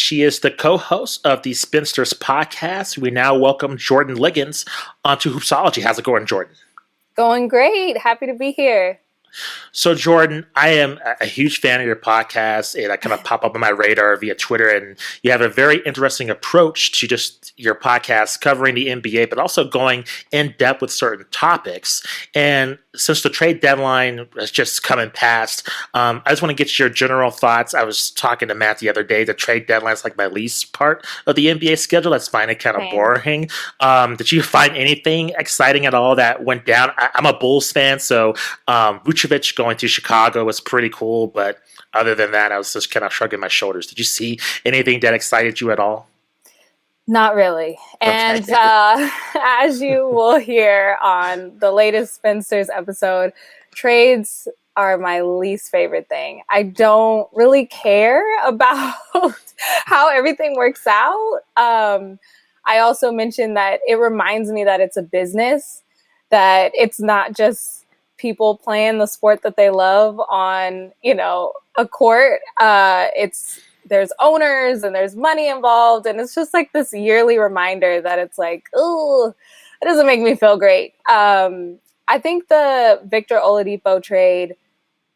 She is the co-host of the Spinsters Podcast. We now welcome Jordan Ligons onto Hoopsology. How's it going, Jordan? Going great. Happy to be here. So, Jordan, I am a huge fan of your podcast, and I kind of pop up on my radar via Twitter, and you have a very interesting approach to just your podcast covering the NBA, but also going in depth with certain topics. And since the trade deadline is just coming past, I just want to get your general thoughts. I was talking to Matt the other day. The trade deadline is like my least part of the NBA schedule. I find it kind of boring. Did you find anything exciting at all that went down? I'm a Bulls fan, so Vucevic going to Chicago was pretty cool, but other than that, I was just kind of shrugging my shoulders. Did you see anything that excited you at all? Not really. And as you will hear on the latest Spinsters episode, trades are my least favorite thing. I don't really care about how everything works out. I also mentioned that it reminds me that it's a business, that it's not just people playing the sport that they love on, a court. There's owners and there's money involved. And it's just like this yearly reminder that it's like, oh, it doesn't make me feel great. I think the Victor Oladipo trade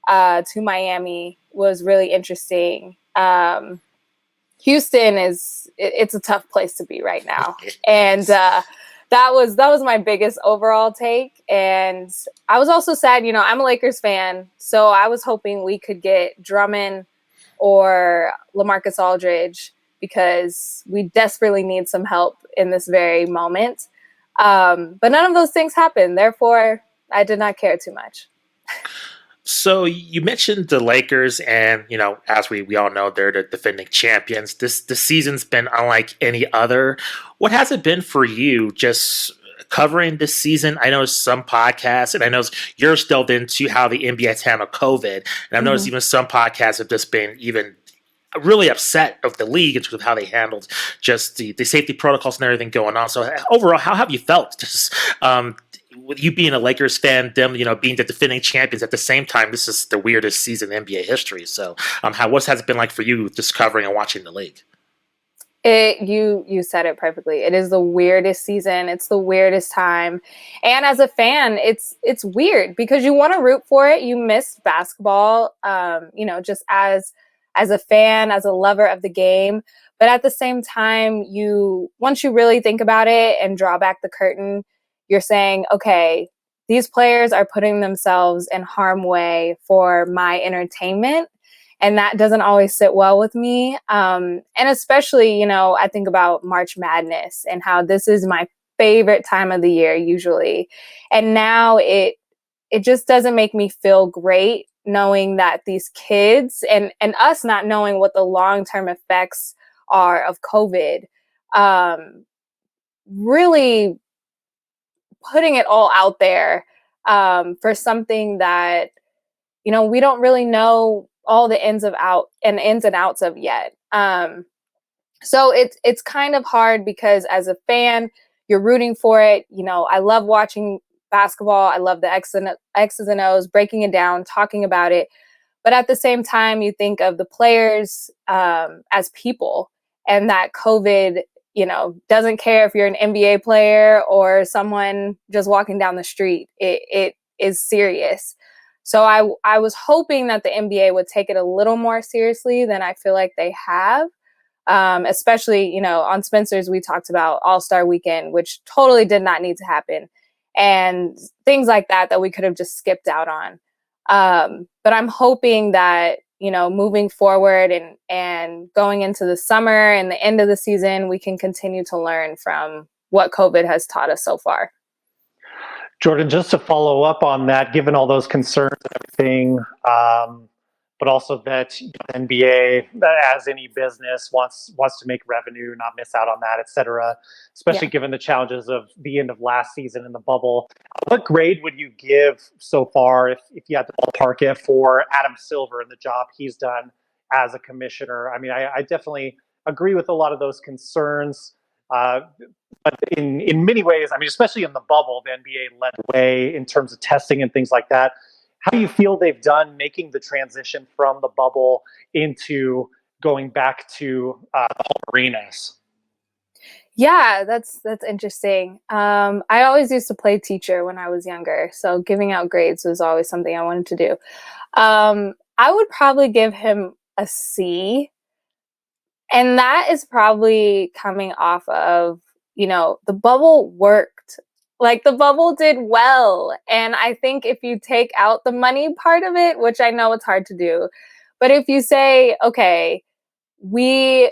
to Miami was really interesting. Houston it's a tough place to be right now. And that was my biggest overall take. And I was also sad, I'm a Lakers fan. So I was hoping we could get Drummond or LaMarcus Aldridge because we desperately need some help in this very moment. But none of those things happened. Therefore, I did not care too much. So you mentioned the Lakers, and as we all know, they're the defending champions. The season's been unlike any other. What has it been for you just covering this season? I know some podcasts, and I know yours delved into how the NBA has handled COVID, and I've noticed even some podcasts have just been even really upset of the league in terms of how they handled just the safety protocols and everything going on. So overall, how have you felt? Just with you being a Lakers fan, them being the defending champions at the same time, this is the weirdest season in NBA history. So what has it been like for you just covering and watching the league? You said it perfectly. It is the weirdest season. It's the weirdest time. And as a fan, it's weird because you want to root for it. You miss basketball, just as a fan, as a lover of the game. But at the same time, once you really think about it and draw back the curtain, you're saying, okay, these players are putting themselves in harm's way for my entertainment. And that doesn't always sit well with me. And especially, I think about March Madness and how this is my favorite time of the year usually. And now it just doesn't make me feel great knowing that these kids and us not knowing what the long-term effects are of COVID, really putting it all out there for something that, we don't really know all the ins and outs of yet. So it's kind of hard because as a fan, you're rooting for it. I love watching basketball. I love the X's and O's, breaking it down, talking about it. But at the same time, you think of the players as people, and that COVID, doesn't care if you're an NBA player or someone just walking down the street. It is serious. So I was hoping that the NBA would take it a little more seriously than I feel like they have. Especially, on Spencer's, we talked about All-Star Weekend, which totally did not need to happen. And things like that we could have just skipped out on. But I'm hoping that, moving forward and going into the summer and the end of the season, we can continue to learn from what COVID has taught us so far. Jordan, just to follow up on that, given all those concerns and everything, but also that the NBA, as any business, wants to make revenue, not miss out on that, et cetera, especially given the challenges of the end of last season in the bubble. What grade would you give so far, if you had to ballpark it, for Adam Silver and the job he's done as a commissioner? I mean, I definitely agree with a lot of those concerns. But in many ways, I mean, especially in the bubble, the NBA led the way in terms of testing and things like that. How do you feel they've done making the transition from the bubble into going back to the home arenas? Yeah, that's interesting. I always used to play teacher when I was younger, so giving out grades was always something I wanted to do. I would probably give him a C, and that is probably coming off of, the bubble worked. Like, the bubble did well, and I think if you take out the money part of it, which I know it's hard to do, but if you say, okay, we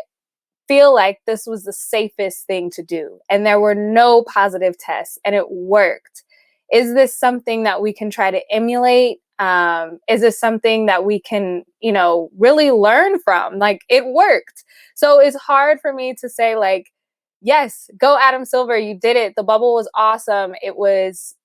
feel like this was the safest thing to do and there were no positive tests and it worked. Is this something that we can try to emulate? Is this something that we can, really learn from? Like, it worked. So it's hard for me to say, like, yes, go Adam Silver, you did it. The bubble was awesome. It was,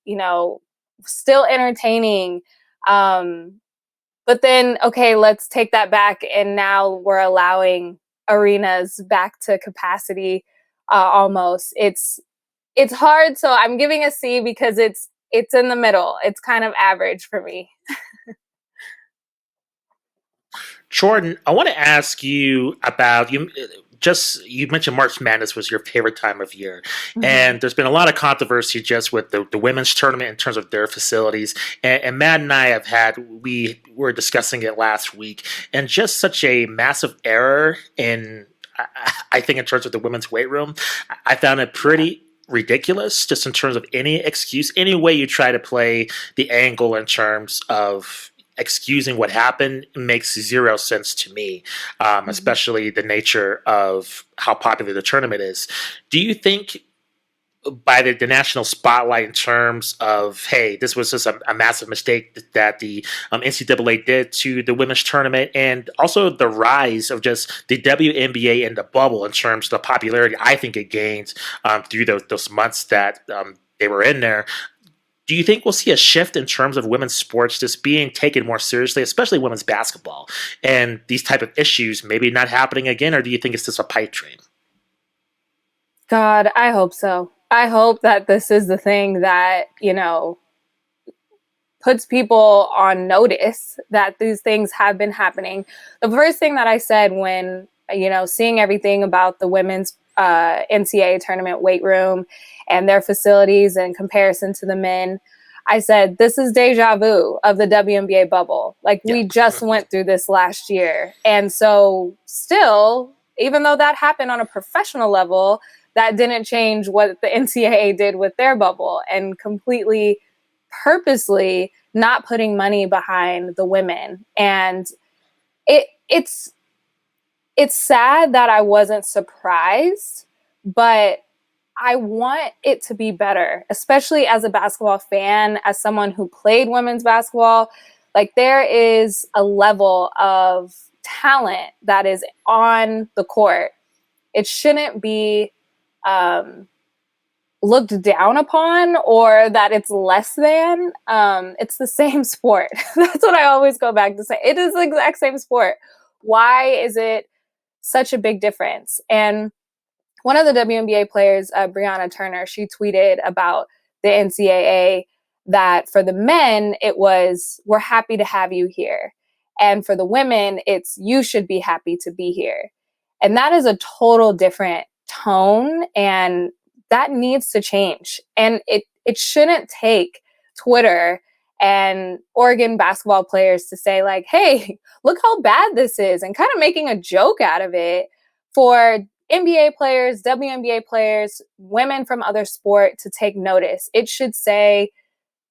still entertaining. But then, okay, let's take that back. And now we're allowing arenas back to capacity almost. It's hard. So I'm giving a C because it's in the middle. It's kind of average for me. Jordan, I want to ask you about you. You mentioned March Madness was your favorite time of year, and there's been a lot of controversy just with the women's tournament in terms of their facilities. And Matt and I we were discussing it last week, and just such a massive error I think in terms of the women's weight room. I found it pretty ridiculous just in terms of any excuse, any way you try to play the angle in terms of excusing what happened makes zero sense to me, especially the nature of how popular the tournament is. Do you think by the national spotlight in terms of, hey, this was just a massive mistake that the NCAA did to the women's tournament, and also the rise of just the WNBA and the bubble in terms of the popularity I think it gained through those months that they were in there? Do you think we'll see a shift in terms of women's sports just being taken more seriously, especially women's basketball, and these type of issues maybe not happening again, or do you think it's just a pipe dream? God, I hope so. I hope that this is the thing that, puts people on notice that these things have been happening. The first thing that I said when, seeing everything about the women's NCAA tournament weight room and their facilities in comparison to the men, I said, this is deja vu of the WNBA bubble. Like, we just went through this last year. And so still, even though that happened on a professional level, that didn't change what the NCAA did with their bubble, and completely purposely not putting money behind the women. And it's sad that I wasn't surprised, but I want it to be better, especially as a basketball fan, as someone who played women's basketball. Like, there is a level of talent that is on the court. It shouldn't be looked down upon or that it's less than. It's the same sport. That's what I always go back to say. It is the exact same sport. Why is it such a big difference? And one of the WNBA players, Brianna Turner, she tweeted about the NCAA that for the men, it was, we're happy to have you here. And for the women, it's, you should be happy to be here. And that is a total different tone, and that needs to change. And it shouldn't take Twitter and Oregon basketball players to say, like, hey, look how bad this is, and kind of making a joke out of it for NBA players, WNBA players, women from other sport to take notice. It should say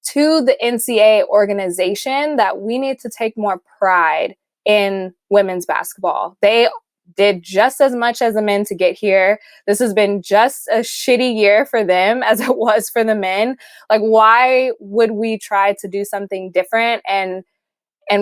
to the NCAA organization that we need to take more pride in women's basketball. They did just as much as the men to get here. This has been just a shitty year for them as it was for the men. Like, why would we try to do something different? And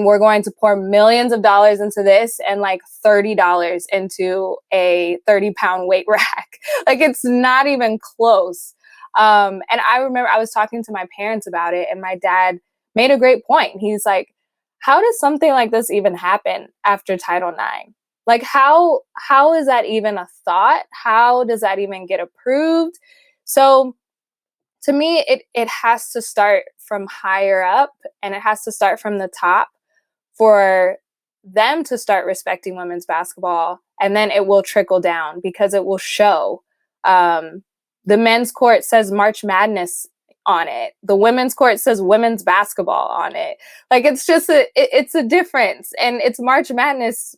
we're going to pour millions of dollars into this and like $30 into a 30-pound weight rack. Like, it's not even close. And I remember I was talking to my parents about it, and my dad made a great point. He's like, how does something like this even happen after Title IX? Like, how is that even a thought? How does that even get approved? So to me, it has to start from higher up, and it has to start from the top for them to start respecting women's basketball, and then it will trickle down because it will show. The men's court says March Madness on it. The women's court says women's basketball on it. Like, it's just it's a difference, and it's March Madness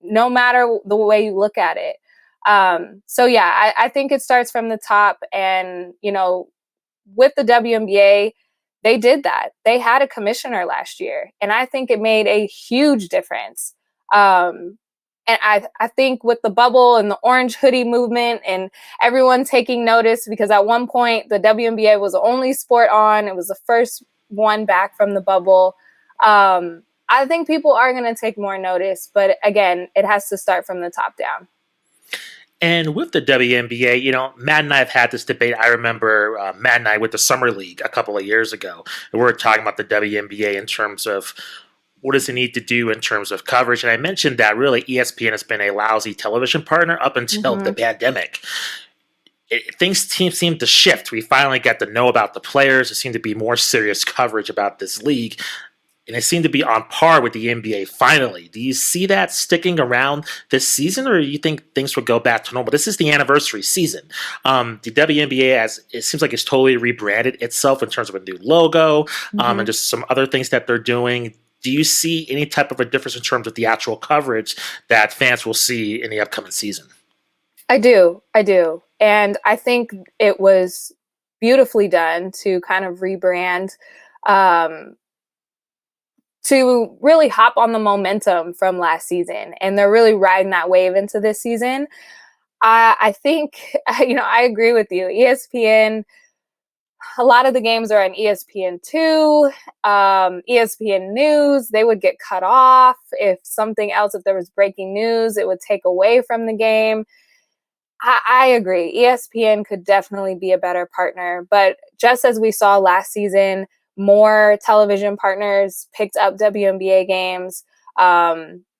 no matter the way you look at it. So yeah, I think it starts from the top, and, you know, with the WNBA, they did that. They had a commissioner last year, and I think it made a huge difference. And I think with the bubble and the orange hoodie movement and everyone taking notice, because at one point the WNBA was the only sport on, it was the first one back from the bubble. I think people are going to take more notice, but again, it has to start from the top down. And with the WNBA, you know, Matt and I have had this debate. I remember Matt and I with the Summer League a couple of years ago. And we were talking about the WNBA in terms of what does it need to do in terms of coverage. And I mentioned that really ESPN has been a lousy television partner up until the pandemic. Things seem to shift. We finally got to know about the players. There seemed to be more serious coverage about this league. And it seemed to be on par with the NBA finally. Do you see that sticking around this season, or do you think things will go back to normal? This is the anniversary season. The WNBA, it seems like it's totally rebranded itself in terms of a new logo and just some other things that they're doing. Do you see any type of a difference in terms of the actual coverage that fans will see in the upcoming season? I do. And I think it was beautifully done to kind of rebrand, to really hop on the momentum from last season. And they're really riding that wave into this season. I think, you know, I agree with you. ESPN, a lot of the games are on ESPN2, ESPN News. They would get cut off. If there was breaking news, it would take away from the game. I agree. ESPN could definitely be a better partner. But just as we saw last season, more television partners picked up WNBA games.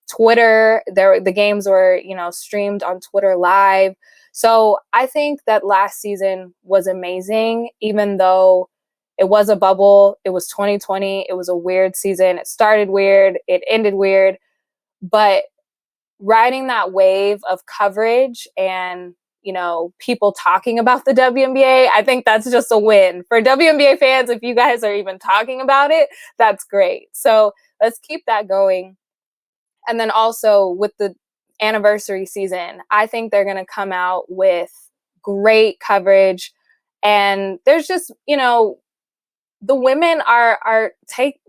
Twitter, the games were, you know, streamed on Twitter Live. So I think that last season was amazing, even though it was a bubble. It was 2020. It was a weird season. It started weird. It ended weird. But riding that wave of coverage and, you know, people talking about the WNBA, I think that's just a win. For WNBA fans, if you guys are even talking about it, that's great. So let's keep that going. And then also with the anniversary season, I think they're going to come out with great coverage. And there's just, you know, the women aren't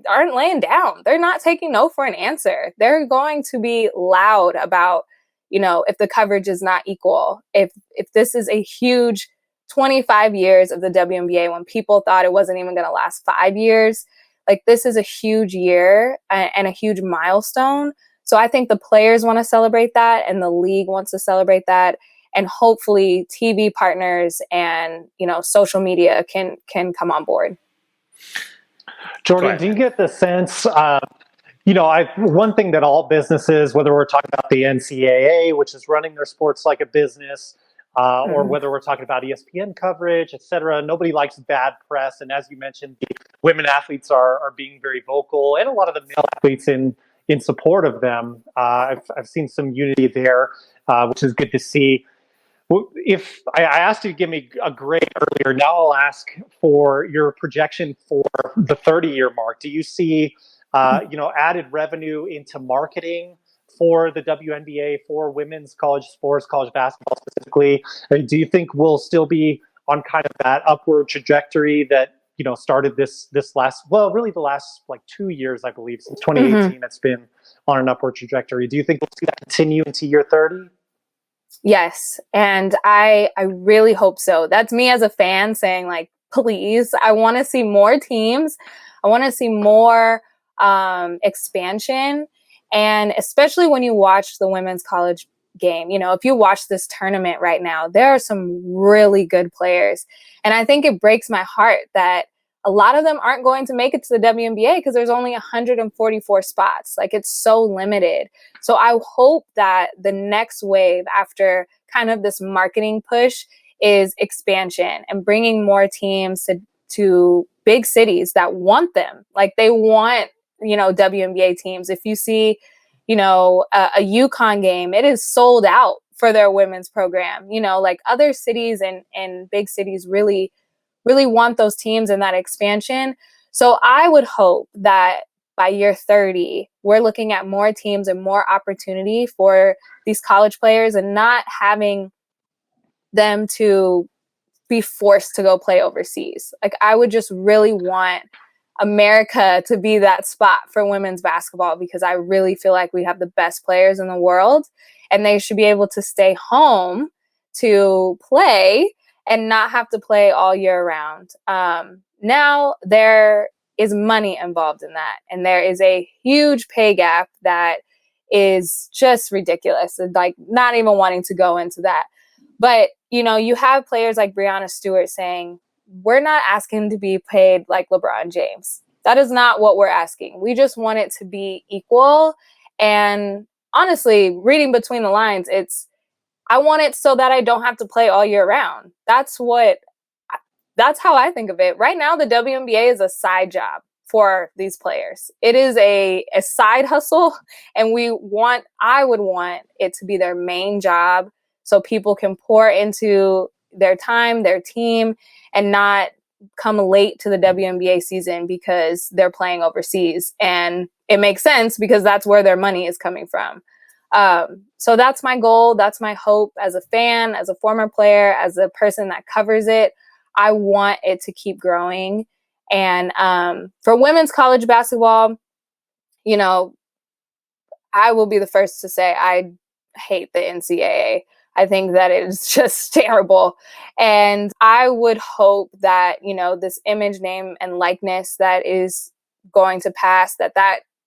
laying down. They're not taking no for an answer. They're going to be loud about, you know, if the coverage is not equal, if this is a huge 25 years of the WNBA when people thought it wasn't even going to last 5 years, like, this is a huge year and a huge milestone. So I think the players want to celebrate that, and the league wants to celebrate that, and hopefully TV partners and, you know, social media can come on board. Jordan, do you get the sense, you know, one thing that all businesses, whether we're talking about the NCAA, which is running their sports like a business, or whether we're talking about ESPN coverage, et cetera, nobody likes bad press. And as you mentioned, the women athletes are being very vocal, and a lot of the male athletes in support of them. I've seen some unity there, which is good to see. If I asked you to give me a grade earlier, now I'll ask for your projection for the 30-year mark. Do you see, you know, added revenue into marketing for the WNBA, for women's college sports, college basketball specifically? Do you think we'll still be on kind of that upward trajectory that, you know, started this last, well, really the last like 2 years, I believe, since 2018, it's been on an upward trajectory. Do you think we'll see that continue into year 30? Yes. And I really hope so. That's me as a fan saying, like, please, I want to see more teams. I want to see more expansion. And especially when you watch the women's college game, you know, if you watch this tournament right now, there are some really good players. And I think it breaks my heart that a lot of them aren't going to make it to the WNBA because there's only 144 spots. Like, it's so limited. So I hope that the next wave after kind of this marketing push is expansion and bringing more teams to big cities that want them. Like, they want, you know, WNBA teams. If you see, a UConn game, it is sold out for their women's program. Like other cities and big cities really, really want those teams and that expansion. So I would hope that by year 30, we're looking at more teams and more opportunity for these college players and not having them to be forced to go play overseas. Like I would just really want America to be that spot for women's basketball, because I really feel like we have the best players in the world and they should be able to stay home to play and not have to play all year round. Now there is money involved in that, and there is a huge pay gap that is just ridiculous, and like not even wanting to go into that. But, you have players like Breanna Stewart saying, we're not asking to be paid like LeBron James. That is not what we're asking. We just want it to be equal. And honestly, reading between the lines, I want it so that I don't have to play all year round. That's how I think of it. Right now, the WNBA is a side job for these players. It is a side hustle, and I would want it to be their main job so people can pour into their time, their team, and not come late to the WNBA season because they're playing overseas. And it makes sense because that's where their money is coming from. So that's my goal. That's my hope as a fan, as a former player, as a person that covers it. I want it to keep growing. And for women's college basketball, I will be the first to say I hate the NCAA. I think that it is just terrible. And I would hope that, this image, name, and likeness that is going to pass, that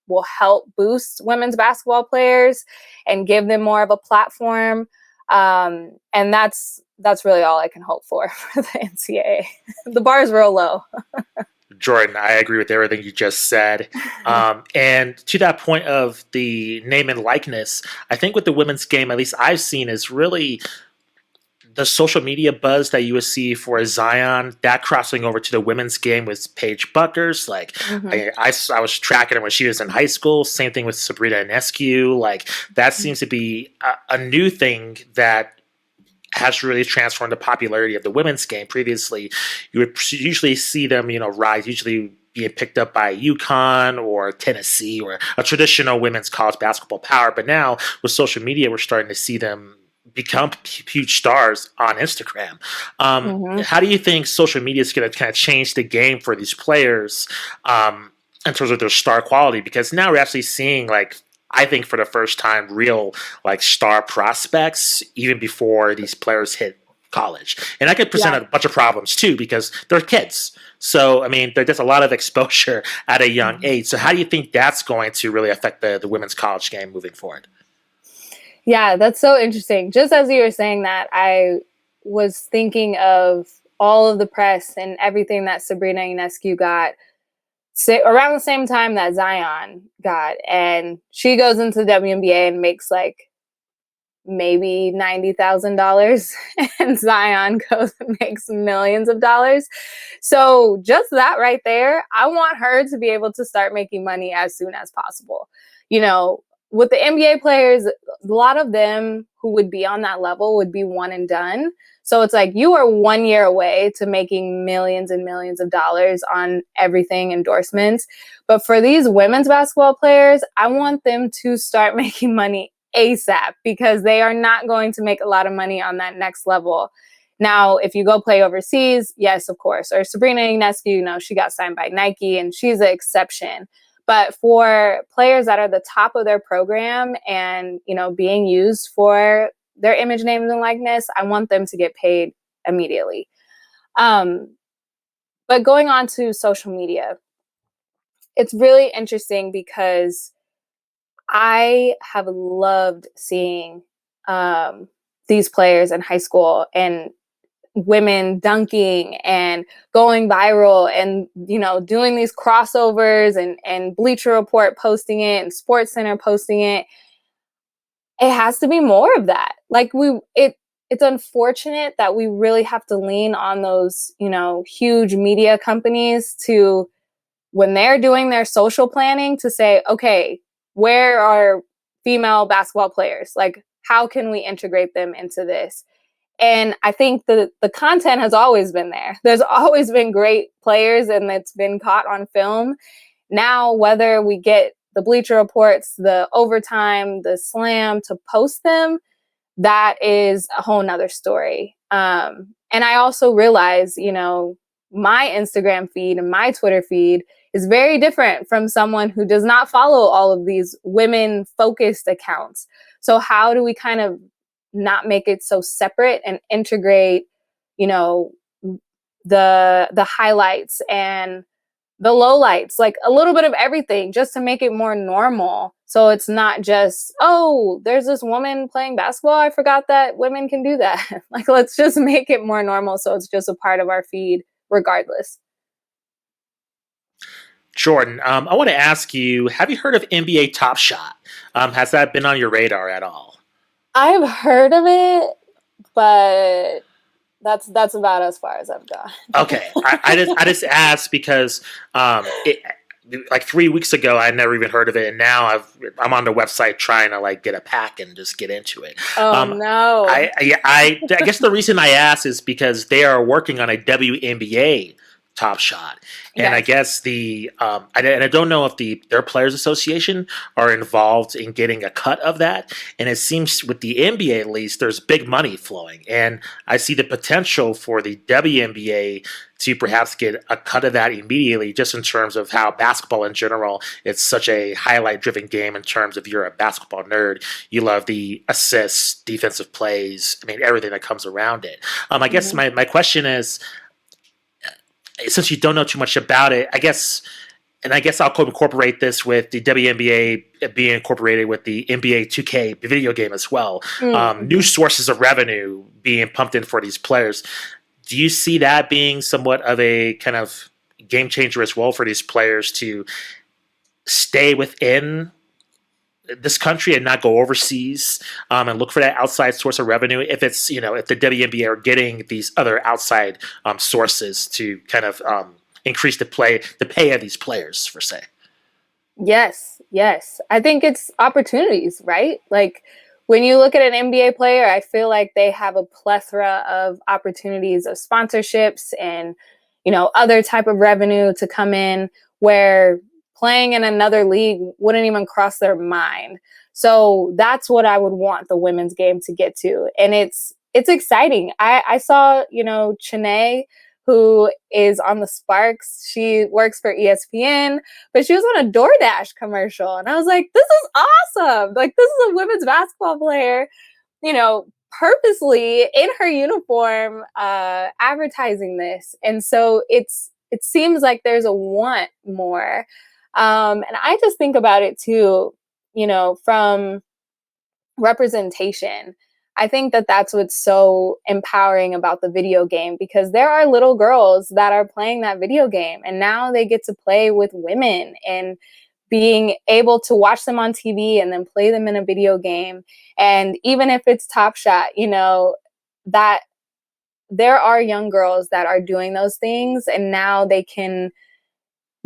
will help boost women's basketball players and give them more of a platform. And that's really all I can hope for the NCAA. The bar is real low. Jordan, I agree with everything you just said. And to that point of the name and likeness, I think with the women's game, at least I've seen, is really the social media buzz that you would see for Zion, that crossing over to the women's game with Paige Buckers. Like, I was tracking her when she was in high school. Same thing with Sabrina Ionescu. Like, that seems to be a new thing that has really transformed the popularity of the women's game. Previously, you would usually see them, rise, usually being picked up by UConn or Tennessee or a traditional women's college basketball power. But now with social media, we're starting to see them become huge stars on Instagram. How do you think social media is going to kind of change the game for these players in terms of their star quality? Because now we're actually seeing, like, I think for the first time, real star prospects even before these players hit college. And that could present a bunch of problems too, because they're kids. So, I mean, there's a lot of exposure at a young age. So how do you think that's going to really affect the women's college game moving forward? Yeah, that's so interesting. Just as you were saying that, I was thinking of all of the press and everything that Sabrina Ionescu got around the same time that Zion got, and she goes into the WNBA and makes maybe $90,000, and Zion goes and makes millions of dollars. So just that right there, I want her to be able to start making money as soon as possible. With the NBA players, a lot of them who would be on that level would be one and done. So it's like you are 1 year away to making millions and millions of dollars on everything, endorsements. But for these women's basketball players, I want them to start making money ASAP, because they are not going to make a lot of money on that next level. Now, if you go play overseas, yes, of course. Or Sabrina Ionescu, she got signed by Nike and she's an exception. But for players that are the top of their program and, being used for their image, names, and likeness, I want them to get paid immediately. But going on to social media, it's really interesting because I have loved seeing these players in high school and women dunking and going viral and, doing these crossovers and Bleacher Report posting it and Sports Center posting it. It has to be more of that. It's unfortunate that we really have to lean on those, huge media companies to, when they're doing their social planning, to say, okay, where are female basketball players. Like, how can we integrate them into this? And I think the content has always been there. There's always been great players, and it's been caught on film. Now, whether we get the Bleacher Reports, the Overtime, the Slam to post them, that is a whole nother story. And I also realize, my Instagram feed and my Twitter feed is very different from someone who does not follow all of these women-focused accounts. So how do we kind of not make it so separate and integrate, the highlights and the lowlights, like a little bit of everything, just to make it more normal. So it's not just, oh, there's this woman playing basketball, I forgot that women can do that. Like, let's just make it more normal so it's just a part of our feed regardless. Jordan, I want to ask you, have you heard of NBA Top Shot? Has that been on your radar at all? I've heard of it, but that's about as far as I've gone. Okay, I just asked because like 3 weeks ago I never even heard of it, and now I'm on the website trying to like get a pack and just get into it. Oh no! I guess the reason I asked is because they are working on a WNBA Top Shot, and yes. I guess I don't know if their Players Association are involved in getting a cut of that, and it seems with the NBA at least there's big money flowing, and I see the potential for the WNBA to perhaps get a cut of that immediately, just in terms of how basketball in general, it's such a highlight-driven game in terms of you're a basketball nerd. You love the assists, defensive plays, everything that comes around it. I guess my question is, since you don't know too much about it, I guess I'll incorporate this with the WNBA being incorporated with the NBA 2K video game as well. New sources of revenue being pumped in for these players. Do you see that being somewhat of a kind of game changer as well for these players to stay within this country and not go overseas and look for that outside source of revenue if it's, if the WNBA are getting these other outside sources to kind of increase the pay of these players, per se? Yes. I think it's opportunities, right? Like, when you look at an NBA player, I feel like they have a plethora of opportunities of sponsorships and, other type of revenue to come in where playing in another league wouldn't even cross their mind. So that's what I would want the women's game to get to. And it's exciting. I saw, Chanae, who is on the Sparks. She works for ESPN, but she was on a DoorDash commercial. And I was like, this is awesome. Like, this is a women's basketball player, purposely in her uniform, advertising this. And so it seems like there's a want more. And I just think about it too, from representation. I think that that's what's so empowering about the video game, because there are little girls that are playing that video game and now they get to play with women and being able to watch them on TV and then play them in a video game. And even if it's Top Shot, that there are young girls that are doing those things, and now they can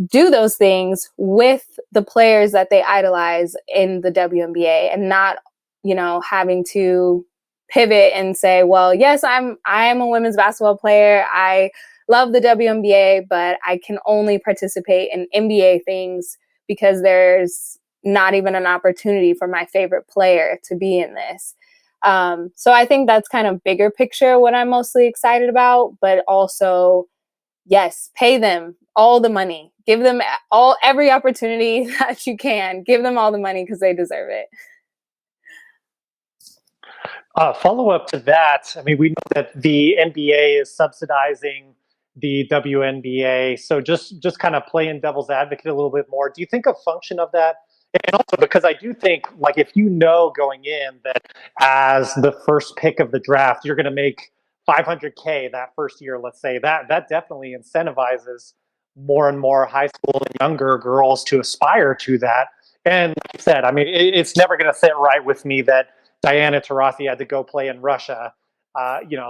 do those things with the players that they idolize in the WNBA, and not, having to pivot and say, well, yes, I am a women's basketball player. I love the WNBA, but I can only participate in NBA things because there's not even an opportunity for my favorite player to be in this. So I think that's kind of bigger picture what I'm mostly excited about, but also, yes, pay them all the money. Give them every opportunity that you can. Give them all the money because they deserve it. Follow up to that. We know that the NBA is subsidizing the WNBA. So just kind of playing devil's advocate a little bit more. Do you think a function of that? And also because I do think, like, if going in that as the first pick of the draft, you're going to make $500K that first year, let's say, that definitely incentivizes more and more high school and younger girls to aspire to that. And like you said, it's never going to sit right with me that Diana Taurasi had to go play in Russia,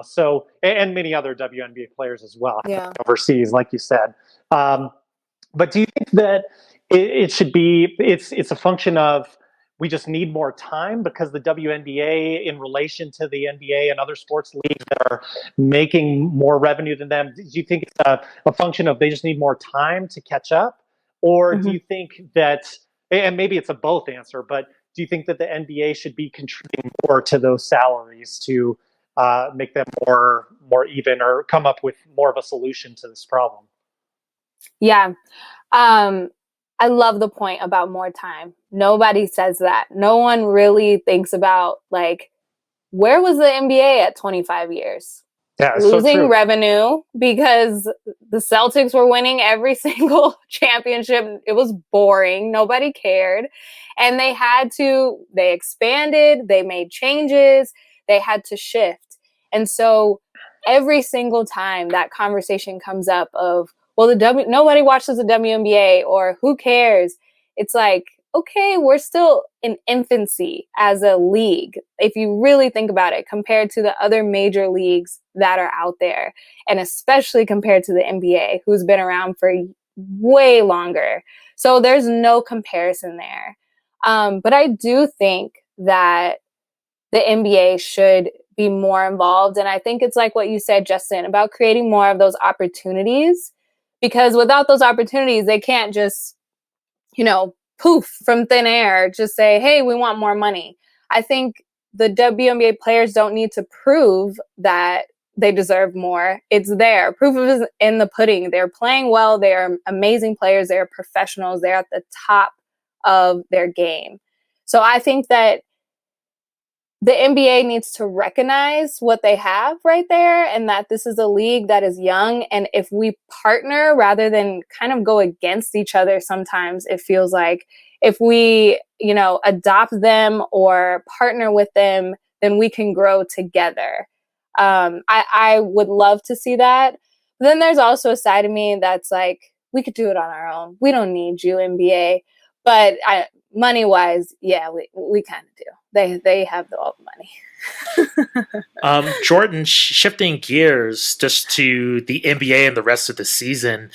so, and many other WNBA players as well, overseas, like you said. But do you think that it should be, it's a function of we just need more time because the WNBA, in relation to the NBA and other sports leagues that are making more revenue than them, do you think it's a function of they just need more time to catch up? Or do you think that, and maybe it's a both answer, but do you think that the NBA should be contributing more to those salaries to make them more even, or come up with more of a solution to this problem? Yeah. I love the point about more time. Nobody says that. No one really thinks about, like, where was the NBA at 25 years? Yeah, Losing revenue because the Celtics were winning every single championship. It was boring. Nobody cared. And they expanded, they made changes, they had to shift. And so every single time that conversation comes up of, well, nobody watches the WNBA, or who cares? It's like, okay, we're still in infancy as a league, if you really think about it, compared to the other major leagues that are out there, and especially compared to the NBA, who's been around for way longer. So there's no comparison there. But I do think that the NBA should be more involved. And I think it's like what you said, Justin, about creating more of those opportunities, because without those opportunities, they can't just, poof from thin air, just say, hey, we want more money. I think the WNBA players don't need to prove that they deserve more. It's there. Proof is in the pudding. They're playing well. They are amazing players. They are professionals. They're at the top of their game. So I think that the NBA needs to recognize what they have right there, and that this is a league that is young. And if we partner rather than kind of go against each other, sometimes it feels like if we, adopt them or partner with them, then we can grow together. I would love to see that. But then there's also a side of me that's like, we could do it on our own. We don't need you, NBA. But money wise, yeah, we kind of do. They have all the money. Jordan, shifting gears just to the NBA and the rest of the season,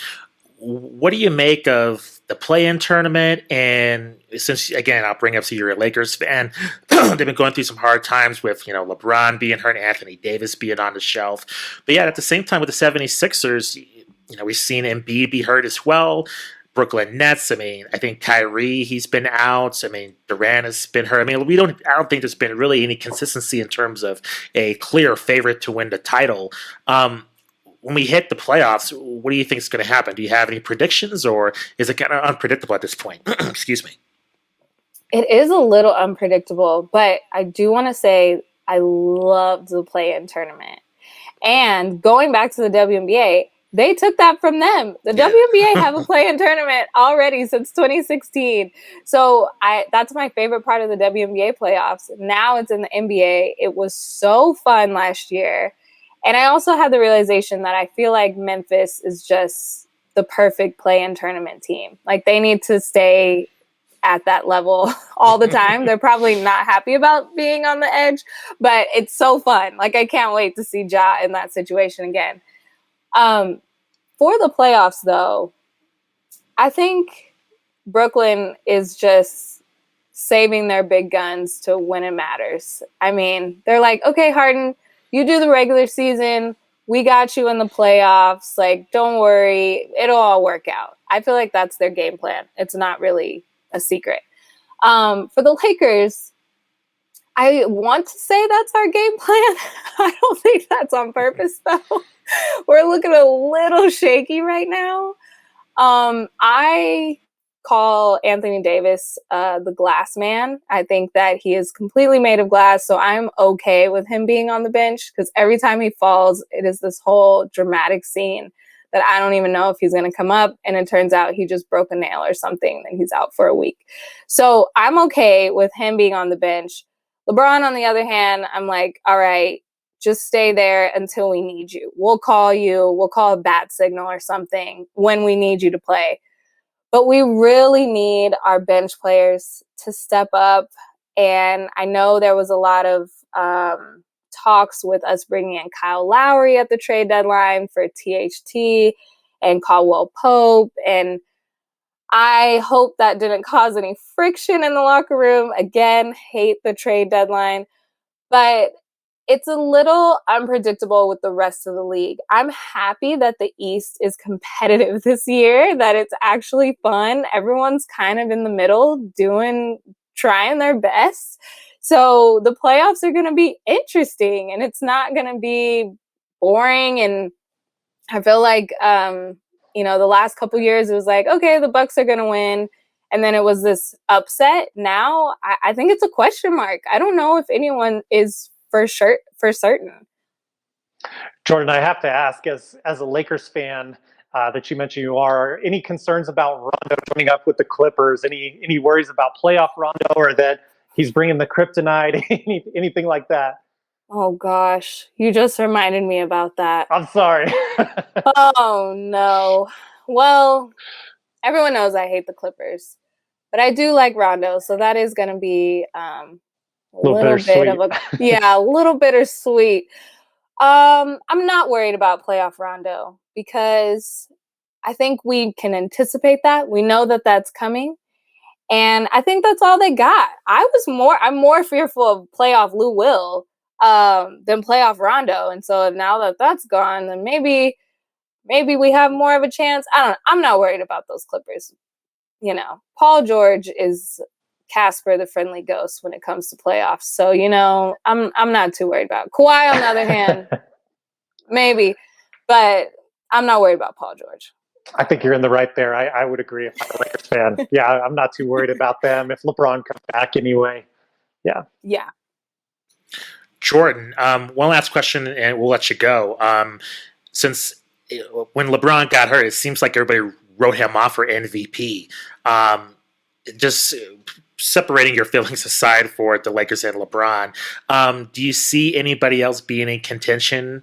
what do you make of the play-in tournament? And since, again, I'll bring up, so you're a Lakers fan, they've been going through some hard times with, LeBron being hurt and Anthony Davis being on the shelf. But yeah, at the same time with the 76ers, we've seen Embiid be hurt as well. Brooklyn Nets, I think Kyrie, he's been out. Durant has been hurt. I don't think there's been really any consistency in terms of a clear favorite to win the title. When we hit the playoffs, what do you think is going to happen? Do you have any predictions, or is it kind of unpredictable at this point? Excuse me. It is a little unpredictable, but I do want to say I loved the play-in tournament. And going back to the WNBA, they took that from them. The WNBA have a play-in tournament already since 2016. So that's my favorite part of the WNBA playoffs. Now it's in the NBA. It was so fun last year. And I also had the realization that I feel like Memphis is just the perfect play-in tournament team. Like, they need to stay at that level all the time. They're probably not happy about being on the edge, but it's so fun. Like, I can't wait to see Ja in that situation again. For the playoffs, though, I think Brooklyn is just saving their big guns to when it matters. They're like, okay, Harden, you do the regular season. We got you in the playoffs. Like, don't worry. It'll all work out. I feel like that's their game plan. It's not really a secret. For the Lakers, I want to say that's our game plan. I don't think that's on purpose, though. We're looking a little shaky right now. I call Anthony Davis the glass man. I think that he is completely made of glass, so I'm okay with him being on the bench, because every time he falls, it is this whole dramatic scene that I don't even know if he's going to come up, and it turns out he just broke a nail or something, and he's out for a week. So I'm okay with him being on the bench. LeBron, on the other hand, I'm like, all right, just stay there until we need you. We'll call you. We'll call a bat signal or something when we need you to play. But we really need our bench players to step up. And I know there was a lot of talks with us bringing in Kyle Lowry at the trade deadline for THT and Caldwell Pope. And I hope that didn't cause any friction in the locker room. Again, hate the trade deadline. But it's a little unpredictable with the rest of the league. I'm happy that the East is competitive this year, that it's actually fun. Everyone's kind of in the middle trying their best. So the playoffs are going to be interesting, and it's not going to be boring. And I feel like, the last couple years it was like, okay, the Bucks are going to win. And then it was this upset. Now I think it's a question mark. I don't know if anyone is for certain. Jordan, I have to ask, as a Lakers fan that you mentioned you are, any concerns about Rondo joining up with the Clippers? Any worries about playoff Rondo, or that he's bringing the kryptonite? Anything like that? Oh gosh, you just reminded me about that. I'm sorry. Oh no. Well, everyone knows I hate the Clippers, but I do like Rondo, so that is going to be a little bittersweet. I'm not worried about playoff Rondo because I think we can anticipate that. We know that that's coming. And I think that's all they got. I'm more fearful of playoff Lou Will than playoff Rondo. And so now that that's gone, then maybe we have more of a chance. I don't know. I'm not worried about those Clippers. Paul George is Casper the Friendly Ghost when it comes to playoffs. So, I'm not too worried about it. Kawhi, on the other hand, maybe, but I'm not worried about Paul George. I think you're in the right there. I would agree if I'm a Lakers fan. Yeah, I'm not too worried about them if LeBron comes back anyway. Yeah. Yeah. Jordan, one last question and we'll let you go. Since when LeBron got hurt, it seems like everybody wrote him off for MVP. Just separating your feelings aside for the Lakers and LeBron, do you see anybody else being in contention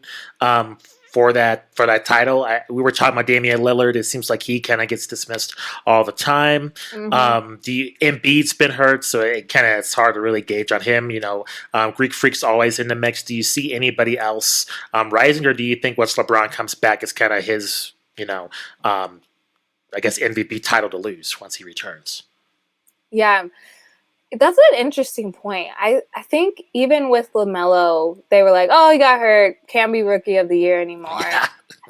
for that title? We were talking about Damian Lillard. It seems like he kind of gets dismissed all the time. Mm-hmm. Embiid's been hurt, so it's hard to really gauge on him. Greek Freak's always in the mix. Do you see anybody else rising, or do you think once LeBron comes back, it's kind of his, I guess, MVP title to lose once he returns? Yeah, that's an interesting point. I think even with LaMelo, they were like, oh, he got hurt, can't be Rookie of the Year anymore. Yeah.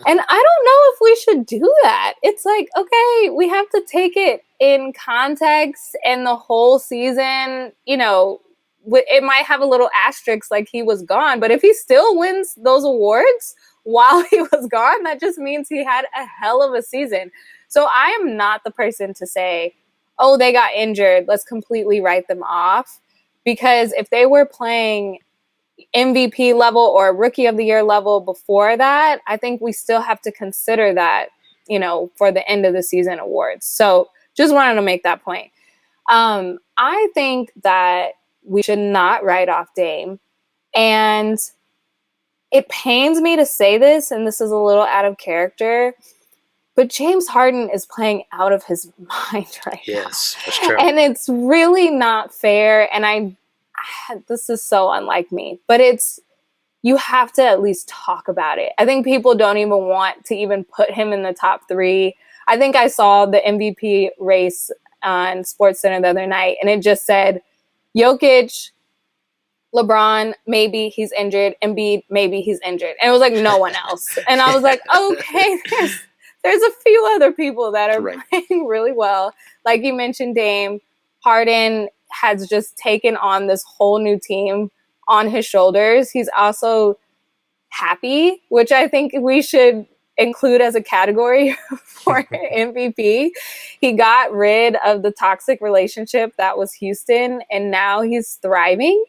And I don't know if we should do that. It's like, okay, we have to take it in context and the whole season, it might have a little asterisk like he was gone, but if he still wins those awards while he was gone, that just means he had a hell of a season. So I am not the person to say, oh, they got injured, let's completely write them off. Because if they were playing MVP level or Rookie of the Year level before that, I think we still have to consider that, for the end of the season awards. So just wanted to make that point. I think that we should not write off Dame. And it pains me to say this, and this is a little out of character, but James Harden is playing out of his mind right now. Yes, that's true. And it's really not fair. And this is so unlike me, but you have to at least talk about it. I think people don't even want to even put him in the top 3. I think I saw the MVP race on SportsCenter the other night, and it just said Jokic, LeBron, maybe he's injured, Embiid, maybe he's injured. And it was like no one else. And I was like, okay, there's a few other people that are playing really well. Like you mentioned, Dame, Harden has just taken on this whole new team on his shoulders. He's also happy, which I think we should include as a category for MVP. He got rid of the toxic relationship that was Houston, and now he's thriving.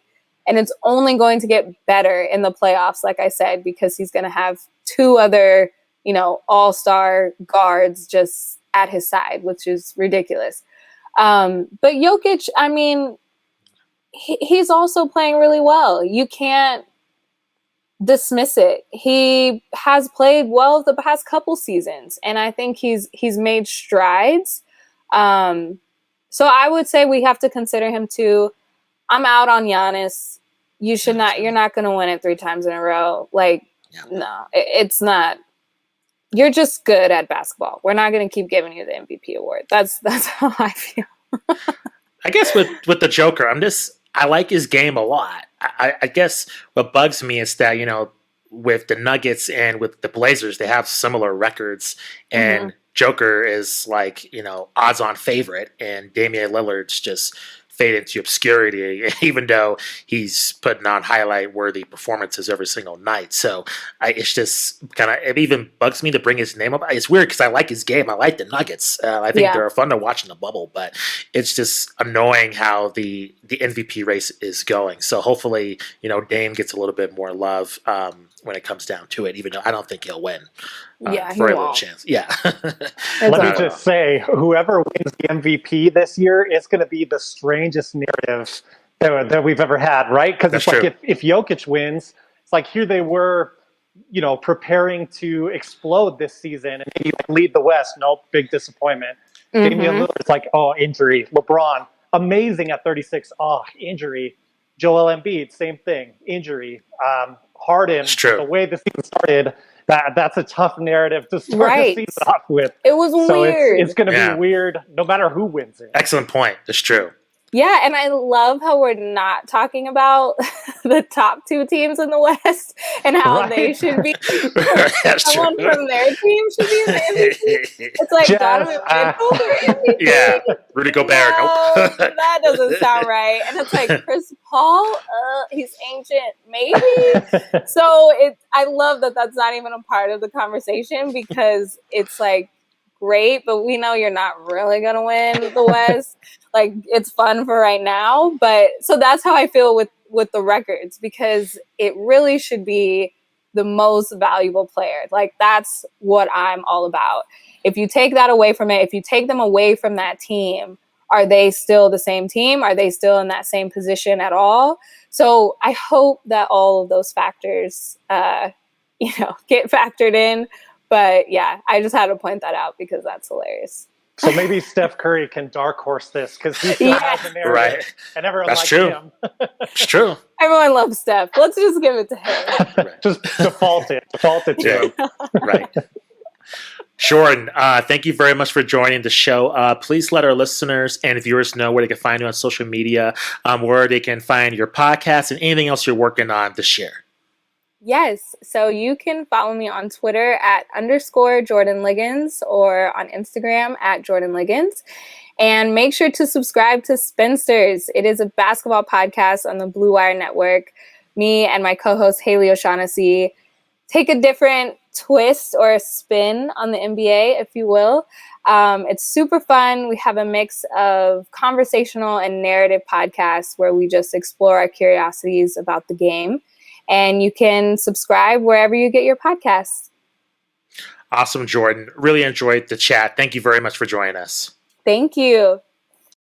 And it's only going to get better in the playoffs, like I said, because he's going to have 2 other all-star guards just at his side, which is ridiculous. But Jokic, I mean, he's also playing really well. You can't dismiss it. He has played well the past couple seasons, and I think he's made strides. So I would say we have to consider him too. I'm out on Giannis. You're not going to win it 3 times in a row. Like, no, it's not. you're just good at basketball. We're not going to keep giving you the MVP award. That's how I feel. I guess with the Joker, I like his game a lot. I guess what bugs me is that, with the Nuggets and with the Blazers, they have similar records, and Joker is like, odds on favorite, and Damian Lillard's just fade into obscurity, even though he's putting on highlight worthy performances every single night. So it's just it even bugs me to bring his name up. It's weird because I like his game. I like the Nuggets. I think they're fun to watch in the bubble, but it's just annoying how the MVP race is going. So hopefully, Dame gets a little bit more love when it comes down to it, even though I don't think he'll win. Very little chance. Yeah. Let me just say, whoever wins the MVP this year is going to be the strangest narrative that we've ever had, right? Because it's like if Jokic wins, it's like here they were, preparing to explode this season and maybe lead the West. Nope, big disappointment. Damian Lillard's like, oh, injury. LeBron, amazing at 36. Oh, injury. Joel Embiid, same thing, injury. Harden, the way the season started, that's a tough narrative to start the season off with. It was weird. It's going to be weird no matter who wins it. Excellent point. That's true. Yeah, and I love how we're not talking about the top two teams in the West and how they should be. Someone from their team should be in the MVP. It's like Donovan Mitchell for MVP. Yeah, Rudy Gobert. Nope. That doesn't sound right. And it's like Chris Paul. He's ancient, maybe. So I love that that's not even a part of the conversation because it's like great, but we know you're not really gonna win the West. Like it's fun for right now, but so that's how I feel with the records because it really should be the most valuable player. Like that's what I'm all about. If you take that away from it, if you take them away from that team, are they still the same team? Are they still in that same position at all? So I hope that all of those factors, get factored in. But yeah, I just had to point that out because that's hilarious. So maybe Steph Curry can dark horse this because he still has a narrative, and everyone likes him. It's true. Everyone loves Steph. Let's just give it to him. Just default it to him. Right. Jordan, thank you very much for joining the show. Please let our listeners and viewers know where they can find you on social media, where they can find your podcast and anything else you're working on this year. Yes. So you can follow me on Twitter at _Jordan Ligons or on Instagram at Jordan Ligons. And make sure to subscribe to Spinsters. It is a basketball podcast on the Blue Wire Network. Me and my co-host Haley O'Shaughnessy take a different twist or a spin on the NBA, if you will. It's super fun. We have a mix of conversational and narrative podcasts where we just explore our curiosities about the game. And you can subscribe wherever you get your podcasts. Awesome, Jordan. Really enjoyed the chat. Thank you very much for joining us. Thank you.